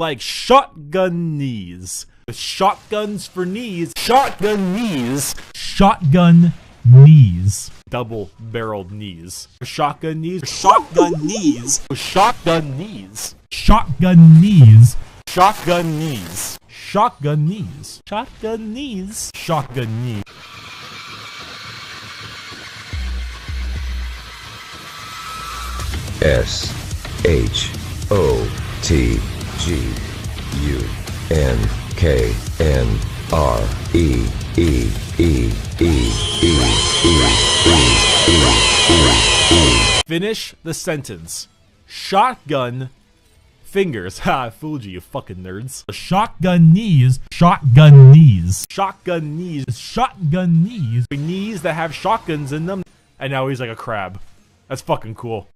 like shotgun knees. With shotguns for knees. Shotgun knees. Shotgun knees. Double-barreled knees. Shotgun knees. Shotgun knees. Shotgun knees. Shotgun knees. Shotgun knees. Shotgun knees. Shotgun knees. Shotgun knees. SHOTGUNNEE. Finish the sentence. Shotgun fingers. Ha, I fooled you, you fucking nerds. Shotgun knees. Shotgun knees. Shotgun knees. Shotgun knees. Knees that have shotguns in them. And now he's like a crab. That's fucking cool.